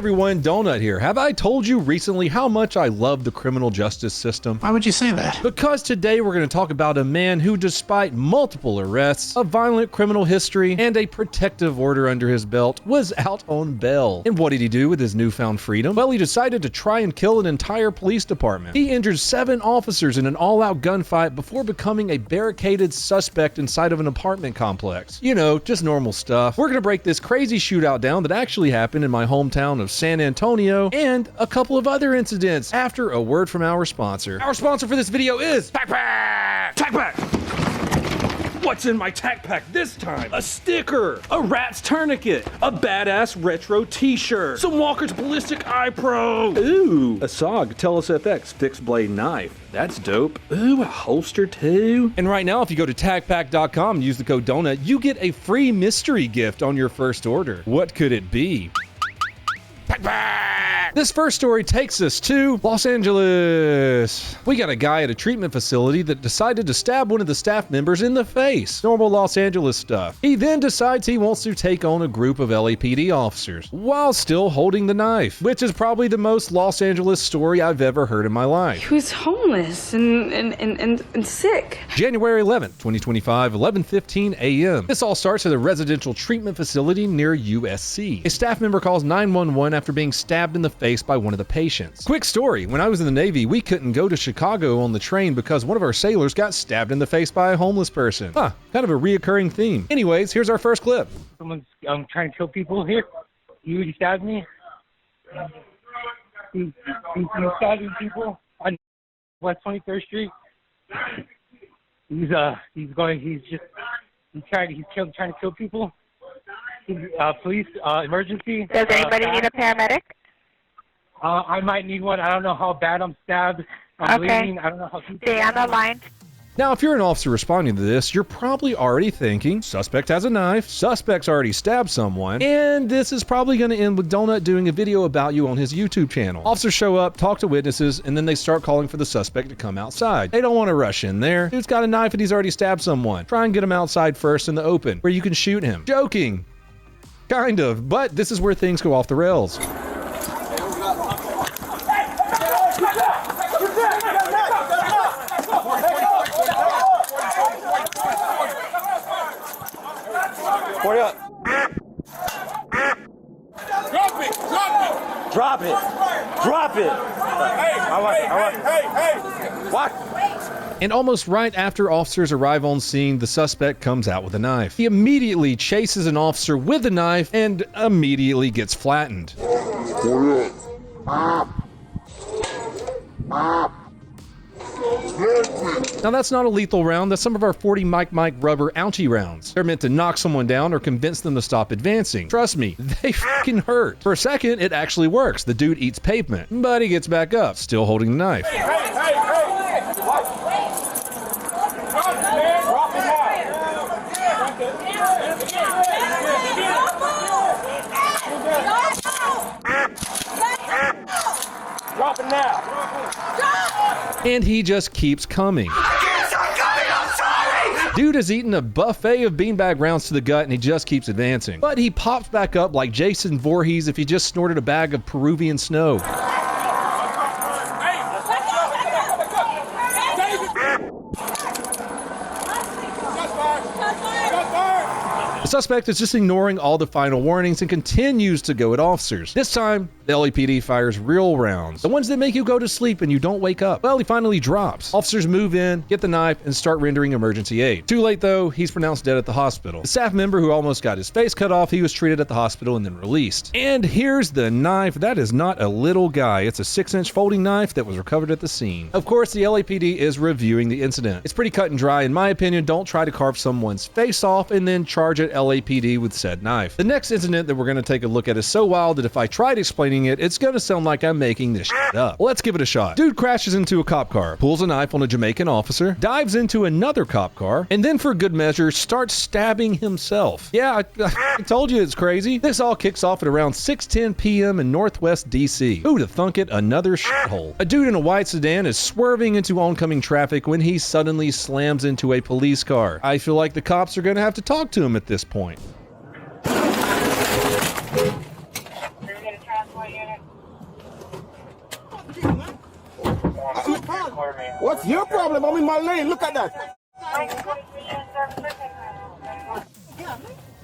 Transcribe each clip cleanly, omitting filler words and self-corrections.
everyone, Donut here. Have I told you recently how much I love the criminal justice system? Why would you say that? Because today we're going to talk about a man who, despite multiple arrests, a violent criminal history, and a protective order under his belt, was out on bail. And what did he do with his newfound freedom? Well, he decided to try and kill an entire police department. He injured 7 officers in an all-out gunfight before becoming a barricaded suspect inside of an apartment complex. You know, just normal stuff. We're going to break this crazy shootout down that actually happened in my hometown of San Antonio and a couple of other incidents after a word from our sponsor. Our sponsor for this video is Tac Pack! Tac Pack! What's in my Tac Pack this time? A sticker, a rat's tourniquet, a badass retro t-shirt, some Walker's Ballistic Eye Pro, ooh, a SOG Telus FX fixed blade knife. That's dope. Ooh, a holster too. And right now, if you go to tagpack.com and use the code DONUT, you get a free mystery gift on your first order. What could it be? Tac Pack! This first story takes us to Los Angeles. We got a guy at a treatment facility that decided to stab one of the staff members in the face. Normal Los Angeles stuff. He then decides he wants to take on a group of LAPD officers while still holding the knife, which is probably the most Los Angeles story I've ever heard in my life. He was homeless and sick. January 11th, 2025, 11:15 a.m. This all starts at a residential treatment facility near USC. A staff member calls 911 after being stabbed in the face by one of the patients. Quick story, when I was in the Navy, we couldn't go to Chicago on the train because one of our sailors got stabbed in the face by a homeless person. Kind of a reoccurring theme. Anyways, here's our first clip. Someone's trying to kill people here. You stabbed me. He's stabbing people on West 23rd Street. He's trying to kill people. Police, emergency. Does anybody need a paramedic? I might need one. I don't know how bad I'm stabbed. I'm bleeding. I don't know how. Stay on the line. Now, if you're an officer responding to this, you're probably already thinking, suspect has a knife, suspect's already stabbed someone, and this is probably going to end with Donut doing a video about you on his YouTube channel. Officers show up, talk to witnesses, and then they start calling for the suspect to come outside. They don't want to rush in there. Dude's got a knife and he's already stabbed someone. Try and get him outside first in the open, where you can shoot him. Joking. Kind of, but this is where things go off the rails. Hurry up. Drop it. Drop it. Hey. What? And almost right after officers arrive on scene, the suspect comes out with a knife. He immediately chases an officer with a knife and immediately gets flattened. Now that's not a lethal round, that's some of our 40 Mike rubber ouchie rounds. They're meant to knock someone down or convince them to stop advancing. Trust me, they fucking hurt. For a second, it actually works. The dude eats pavement, but he gets back up, still holding the knife. Drop it now. And he just keeps coming. Dude has eaten a buffet of beanbag rounds to the gut and he just keeps advancing. But he pops back up like Jason Voorhees if he just snorted a bag of Peruvian snow. The suspect is just ignoring all the final warnings and continues to go at officers. This time, the LAPD fires real rounds, the ones that make you go to sleep and you don't wake up. Well, he finally drops. Officers move in, get the knife, and start rendering emergency aid. Too late though, he's pronounced dead at the hospital. The staff member who almost got his face cut off, he was treated at the hospital and then released. And here's the knife. That is not a little guy. It's a 6-inch folding knife that was recovered at the scene. Of course, the LAPD is reviewing the incident. It's pretty cut and dry. In my opinion, don't try to carve someone's face off and then charge at LAPD with said knife. The next incident that we're going to take a look at is so wild that if I tried explaining it, it's going to sound like I'm making this shit up. Let's give it a shot. Dude crashes into a cop car, pulls a knife on a Jamaican officer, dives into another cop car, and then for good measure starts stabbing himself. Yeah, I told you it's crazy. This all kicks off at around 6:10 p.m. in Northwest DC. Who to thunk it, another shithole. A dude in a white sedan is swerving into oncoming traffic when he suddenly slams into a police car. I feel like the cops are going to have to talk to him at this point. We're going to transport you What's your problem? I'm in my lane. Look at that.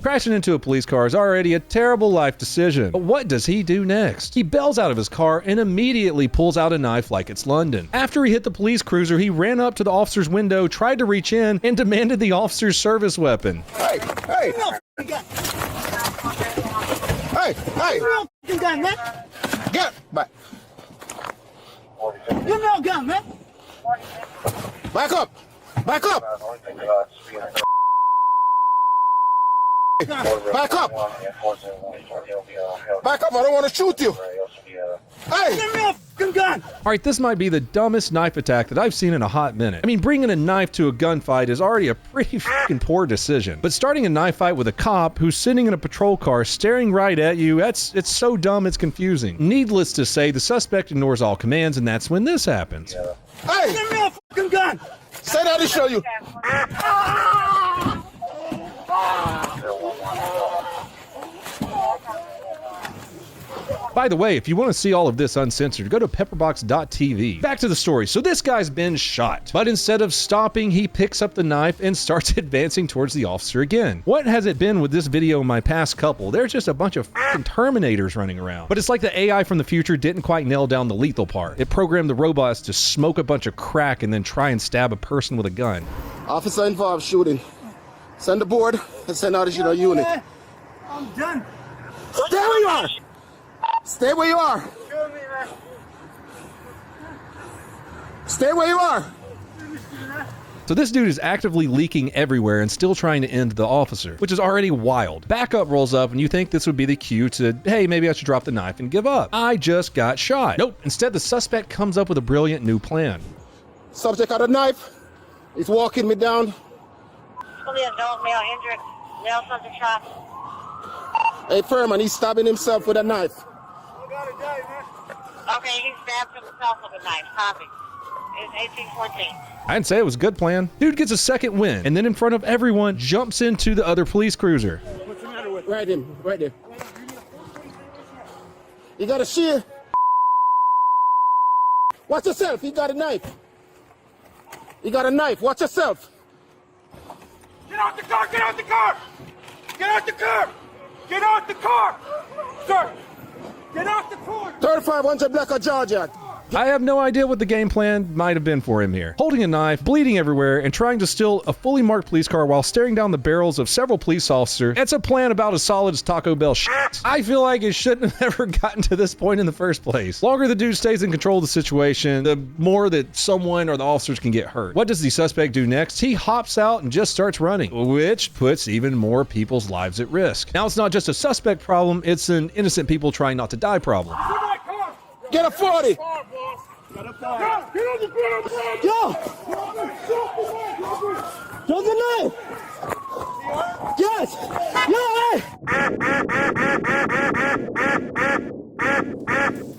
Crashing into a police car is already a terrible life decision. But what does he do next? He bails out of his car and immediately pulls out a knife like it's London. After he hit the police cruiser, he ran up to the officer's window, tried to reach in, and demanded the officer's service weapon. Hey, hey. Hey, hey. You gun, man. Get back. You know gun, man. Back up. Back up. Back up. Back up. I don't want to shoot you. Hey. Give me a fucking gun. Alright, this might be the dumbest knife attack that I've seen in a hot minute. I mean, bringing a knife to a gunfight is already a pretty fucking poor decision. But starting a knife fight with a cop who's sitting in a patrol car staring right at you, it's so dumb it's confusing. Needless to say, the suspect ignores all commands, and that's when this happens. Hey. Give me a fucking gun. Say that to show you. By the way, if you want to see all of this uncensored, go to pepperbox.tv. Back to the story. So this guy's been shot, but instead of stopping, he picks up the knife and starts advancing towards the officer again. What has it been with this video in my past couple? There's just a bunch of fucking Terminators running around. But it's like the AI from the future didn't quite nail down the lethal part. It programmed the robots to smoke a bunch of crack and then try and stab a person with a gun. Officer involved shooting. Send the board and send out a unit. I'm done. Stay where you are. Stay where you are. Show me, man. Stay where you are. So this dude is actively leaking everywhere and still trying to end the officer, which is already wild. Backup rolls up and you think this would be the cue to, hey, maybe I should drop the knife and give up. I just got shot. Nope, instead the suspect comes up with a brilliant new plan. Subject had a knife. He's walking me down. Adult male injured, male subject shot. Hey, Furman, he's stabbing himself with a knife. Okay, he stabbed himself with a knife. Copy. It's 1814. I'd say it was a good plan. Dude gets a second win, and then in front of everyone, jumps into the other police cruiser. What's the matter with? Right in, right there. You got a shear? Watch yourself, he got a knife. He got a knife, watch yourself. Get out the car! Get out the car! Get out the car! Get out the car! Sir! Get out the car! 3500 Black of Georgia. I have no idea what the game plan might have been for him here. Holding a knife, bleeding everywhere, and trying to steal a fully marked police car while staring down the barrels of several police officers, it's a plan about as solid as Taco Bell shit. I feel like it shouldn't have ever gotten to this point in the first place. The longer the dude stays in control of the situation, the more that someone or the officers can get hurt. What does the suspect do next? He hops out and just starts running, which puts even more people's lives at risk. Now it's not just a suspect problem, it's an innocent people trying not to die problem. Get a 40. Yo! Yo, the knife! Yes! Yo, hey!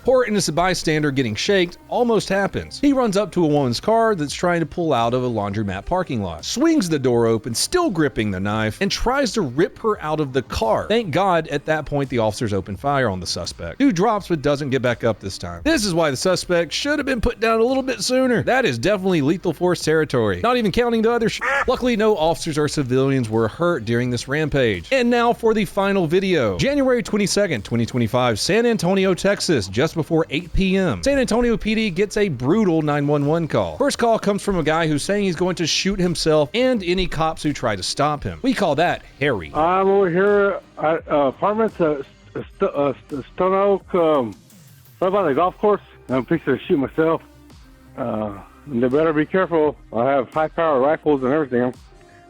Poor innocent bystander getting shaked almost happens. He runs up to a woman's car that's trying to pull out of a laundromat parking lot, swings the door open, still gripping the knife, and tries to rip her out of the car. Thank God, at that point, the officers open fire on the suspect, who drops but doesn't get back up this time. This is why the suspect should have been put down a little bit sooner. That is definitely lethal force territory, not even counting the other Luckily, no officers or civilians were hurt during this rampage. And now for the final video. January 22nd, 2025, San Antonio, Texas, just before 8 p.m. San Antonio PD gets a brutal 911 call. First call comes from a guy who's saying he's going to shoot himself and any cops who try to stop him. We call that Harry. I'm over here at apartments at Stone Oak, right by the golf course. I'm fixing to shoot myself. They better be careful. I have high-powered rifles and everything.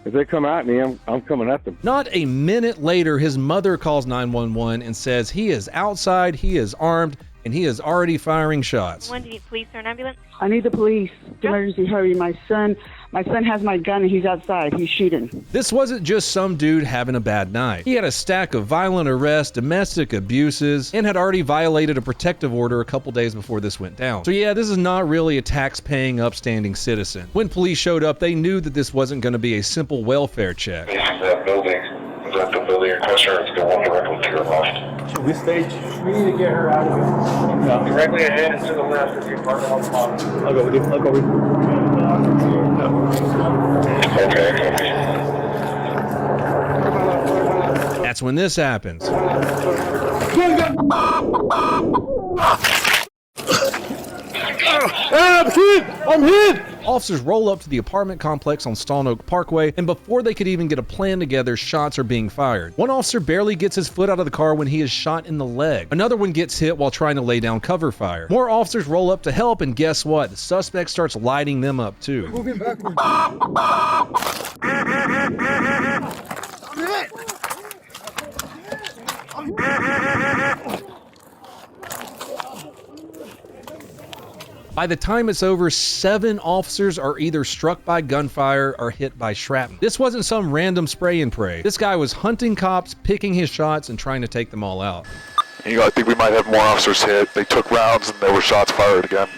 If they come at me, I'm coming at them. Not a minute later, his mother calls 911 and says he is outside, he is armed, and he is already firing shots. When do you need police or an ambulance? I need the police. Emergency, hurry. My son has my gun and he's outside. He's shooting. This wasn't just some dude having a bad night. He had a stack of violent arrests, domestic abuses, and had already violated a protective order a couple days before this went down. So yeah, this is not really a tax-paying, upstanding citizen. When police showed up, they knew that this wasn't going to be a simple welfare check. That building, is that the building your cluster is the one directly to your left. Should we stage? We need to get her out of here. No, directly ahead and to the left is the apartment on the bottom. I'll go with you. I'll go with you. Okay, copy. That's when this happens. I'm hit! Officers roll up to the apartment complex on Stone Oak Parkway, and before they could even get a plan together, shots are being fired. One officer barely gets his foot out of the car when he is shot in the leg. Another one gets hit while trying to lay down cover fire. More officers roll up to help, and guess what? The suspect starts lighting them up too. Moving backwards. By the time it's over, 7 officers are either struck by gunfire or hit by shrapnel. This wasn't some random spray and pray. This guy was hunting cops, picking his shots, and trying to take them all out. I think we might have more officers hit. They took rounds and there were shots fired again.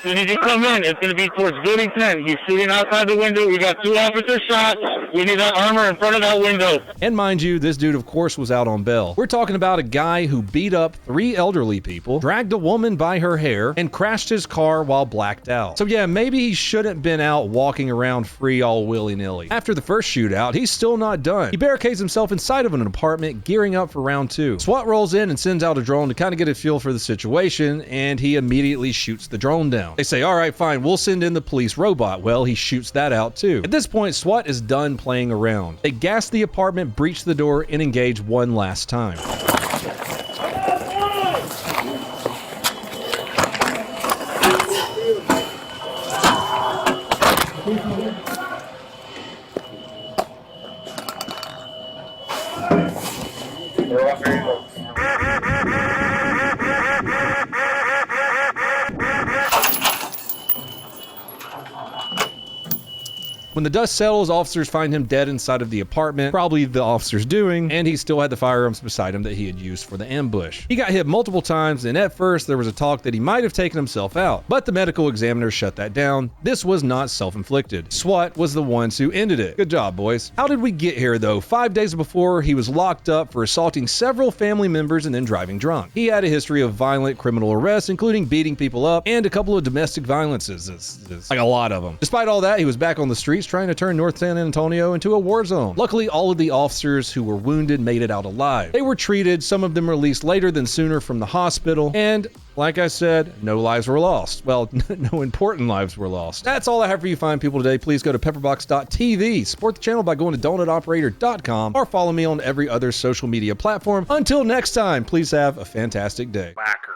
You need to come in. It's going to be towards building 10. He's shooting outside the window. We got 2 officers shot. We need that armor in front of that window. And mind you, this dude, of course, was out on bail. We're talking about a guy who beat up 3 elderly people, dragged a woman by her hair, and crashed his car while blacked out. So yeah, maybe he shouldn't been out walking around free all willy-nilly. After the first shootout, he's still not done. He barricades himself inside of an apartment, gearing up for round 2. SWAT rolls in and sends out a drone to kind of get a feel for the situation, and he immediately shoots the drone down. They say, all right, fine, we'll send in the police robot. Well, he shoots that out too. At this point, SWAT is done playing around. They gas the apartment, breach the door, and engage one last time. When the dust settles, officers find him dead inside of the apartment, probably the officers doing, and he still had the firearms beside him that he had used for the ambush. He got hit multiple times, and at first there was a talk that he might have taken himself out, but the medical examiner shut that down. This was not self-inflicted. SWAT was the ones who ended it. Good job, boys. How did we get here, though? 5 days before, he was locked up for assaulting several family members and then driving drunk. He had a history of violent criminal arrests, including beating people up, and a couple of domestic violences. It's like a lot of them. Despite all that, he was back on the streets trying to turn North San Antonio into a war zone. Luckily, all of the officers who were wounded made it out alive. They were treated, some of them released later than sooner from the hospital, and like I said, no lives were lost. Well, no important lives were lost. That's all I have for you fine people today. Please go to pepperbox.tv, support the channel by going to donutoperator.com, or follow me on every other social media platform. Until next time, please have a fantastic day. Whacker.